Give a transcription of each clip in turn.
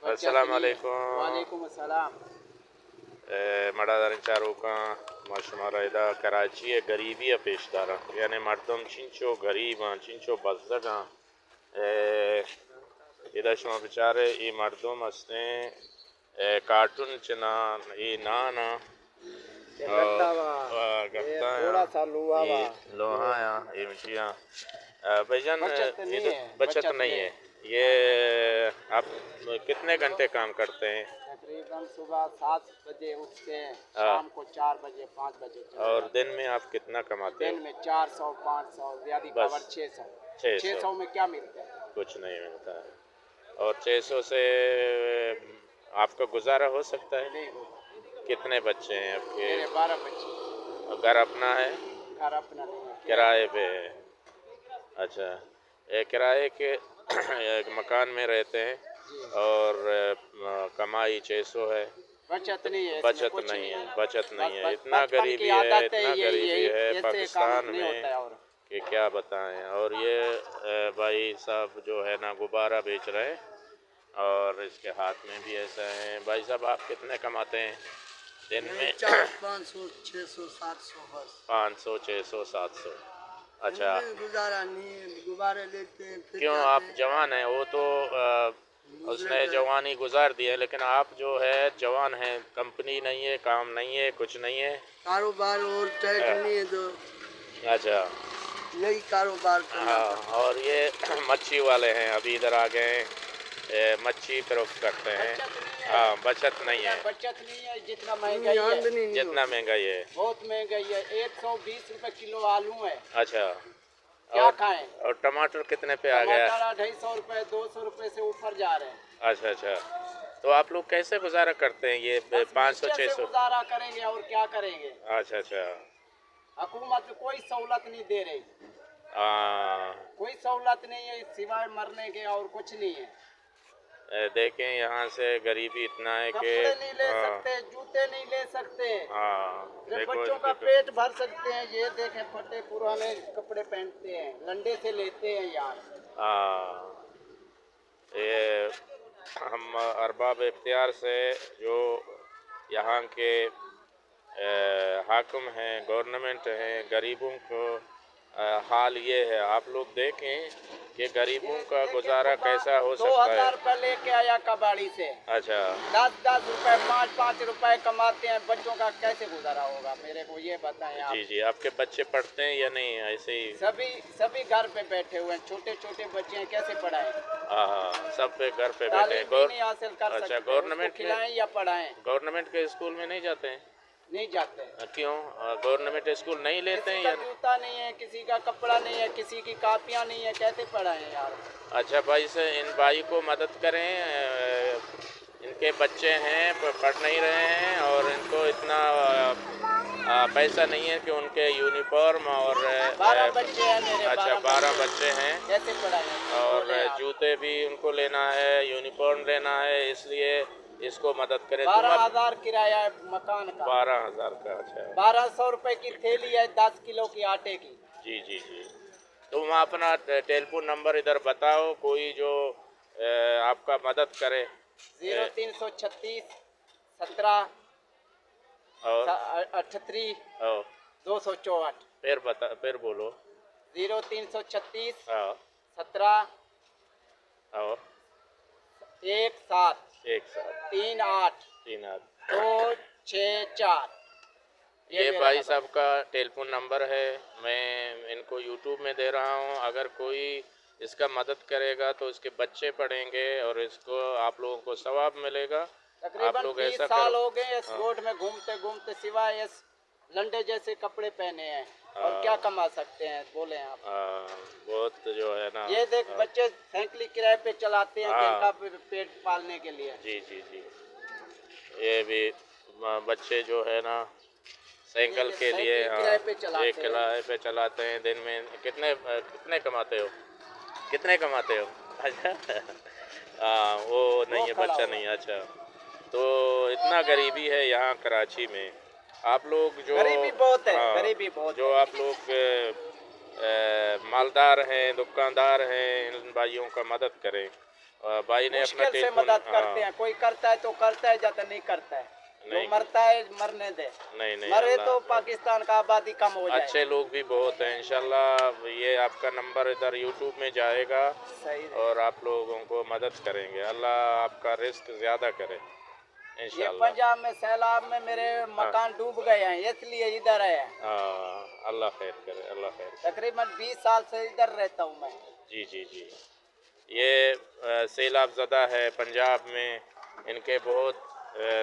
अस्सलाम वालेकुम वालेकुम अस्सलाम। मडादार चारोका मशमारा कराची गरीबी पेशदारा यानी मर्दम चिंचो गरीब चिंचो बजदगा इधर शुमा बेचारे ये मर्दम हंसते कार्टून चना ये नाना थोड़ा सा लोहा ये मछलियाँ भाईजान बचत नहीं है। ये आप कितने घंटे काम करते हैं? तकरीबन सुबह 7 बजे उठते हैं, शाम को 4 बजे 5 बजे। और दिन में आप कितना कमाते हैं? दिन में 400 500 ज्यादा कवर 600 में क्या मिलता है? कुछ नहीं मिलता है। और 600 से आपका गुजारा हो सकता है? नहीं। कितने बच्चे हैं आपके? मेरे 12 बच्चे। घर अपना है? घर अपना नहीं है, किराए पे है। अच्छा, किराए के एक मकान में रहते हैं और कमाई 600 है। बचत नहीं है, बचत नहीं है। इतना गरीबी है पाकिस्तान में कि क्या बताएं। और ये भाई साहब जो है ना गुब्बारा बेच रहे हैं और इसके हाथ में भी ऐसा है। भाई साहब आप कितने कमाते हैं दिन में? 500 600 700 बस। 500 600 700। अच्छा, गुजारा नहीं, गुब्बारे लेते हैं। क्यों? आप जवान हैं, वो तो उसने जवानी गुजार दी है, लेकिन आप जो है जवान हैं, कंपनी नहीं है, काम नहीं है, कुछ नहीं है, कारोबार और टाइट नहीं है तो। अच्छा, यही कारोबार हाँ। और ये मच्छी वाले हैं, अभी इधर आ गए, मच्छी फरोख्त करते हैं। हाँ, बचत नहीं है। जितना महंगाई है, बहुत महंगाई है। 120 रुपए किलो आलू है। अच्छा, क्या खाएं? और टमाटर कितने पे आ गया? 250 रुपए 200 रुपए से ऊपर जा रहे हैं। अच्छा, तो आप लोग कैसे गुजारा करते हैं ये 500 600? गुजारा करेंगे और क्या करेंगे। अच्छा, हुकूमत कोई सहूलत नहीं दे रही। कोई सहूलत नहीं है सिवाय मरने के, और कुछ नहीं है। देखें यहाँ से गरीबी इतना है कि नहीं ले सकते, जूते नहीं ले सकते। देखो, बच्चों का पेट भर सकते हैं। ये देखें फटे पुराने कपड़े पहनते हैं, लंडे से लेते हैं यार। ये हम अरबाब इख्तियार से जो यहाँ के हाकिम हैं, गवर्नमेंट हैं, गरीबों को हाल ये है, आप लोग देखें कि गरीबों का गुजारा कैसा हो सकता है। 2000 रुपए लेके आया कबाड़ी से। अच्छा, 10 रुपए 5 रुपए कमाते हैं, बच्चों का कैसे गुजारा होगा? मेरे को ये बताएं आप। जी, आपके बच्चे पढ़ते हैं या नहीं? ऐसे ही सभी घर पे बैठे हुए हैं, छोटे बच्चे हैं, कैसे पढ़ाएं? सब पे घर पे बैठे हैं। नहीं हासिल कर सकते। अच्छा, गवर्नमेंट खिलाएं या पढ़ाएं? गवर्नमेंट के स्कूल में नहीं जाते हैं? नहीं जाते। क्यों? गवर्नमेंट स्कूल नहीं लेते हैं यार? जूता नहीं है, किसी का कपड़ा नहीं है, किसी की कापियां नहीं है, कैसे पढ़ाएं यार? अच्छा भाई से इन भाई को मदद करें, इनके बच्चे हैं पढ़ नहीं रहे हैं और इनको इतना पैसा नहीं है कि उनके यूनिफॉर्म और 12 बच्चे हैं मेरे। अच्छा, 12 बच्चे हैं, कैसे पढ़ाएं? और जूते भी उनको लेना है, यूनिफॉर्म लेना है, इसलिए इसको मदद करें। 12,000 किराया है मकान का। 12,000 का? अच्छा, 1200 रुपए की थैली है 10 किलो की आटे की। जी। तुम अपना टेलीफोन नंबर इधर बताओ, कोई जो आपका मदद करे। 0336 17 और 38 और 264। फिर बोलो। 0336 हाँ, 17 और 17 38 264। ये भाई साहब का टेलीफोन नंबर है, मैं इनको यूट्यूब में दे रहा हूँ। अगर कोई इसका मदद करेगा तो इसके बच्चे पढ़ेंगे और इसको आप लोगों को सवाब मिलेगा। तकरीबन 20 साल हो गए इस रोड में घूमते सिवाय इस लंडे जैसे कपड़े पहने हैं, और क्या कमा सकते हैं बोले आप? बहुत जो है ना, ये देख बच्चे साइकिल किराए पे चलाते हैं जिनका पेट पालने के लिए। जी। ये भी बच्चे जो है ना साइकिल के लिए किराए पे चलाते हैं। दिन में कितने कमाते हो? अच्छा, वो नहीं है, बच्चा नहीं है। अच्छा, तो इतना गरीबी है यहाँ कराची में। आप लोग जो गरीबी बहुत है, गरीबी बहुत जो आप लोग मालदार हैं, दुकानदार हैं, इन भाइयों का मदद करें भाई ने अपना मुश्किल से टेलीफोन मदद करते हैं, कोई करता है तो करता है, जाता नहीं करता है, जो मरता है मरने दे, नहीं मरे अल्लाह तो पाकिस्तान का आबादी कम हो जाए। अच्छे लोग भी बहुत हैं इंशाल्लाह। ये आपका नंबर इधर यूट्यूब में जाएगा सही है। और आप लोगों को मदद करेंगे। अल्लाह आपका रिस्क ज़्यादा करे ये इंशाल्लाह। पंजाब में सैलाब में मेरे मकान डूब गए हैं, इसलिए इधर है। हाँ अल्लाह खैर करे, अल्लाह खैर करे। तकरीबन 20 साल से इधर रहता हूँ मैं। जी जी जी। ये सैलाब ज़दा है पंजाब में, इनके बहुत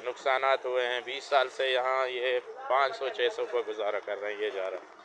नुकसानात हुए हैं। 20 साल से यहाँ ये 500-600 पर गुजारा कर रहे हैं, ये जा रहा है।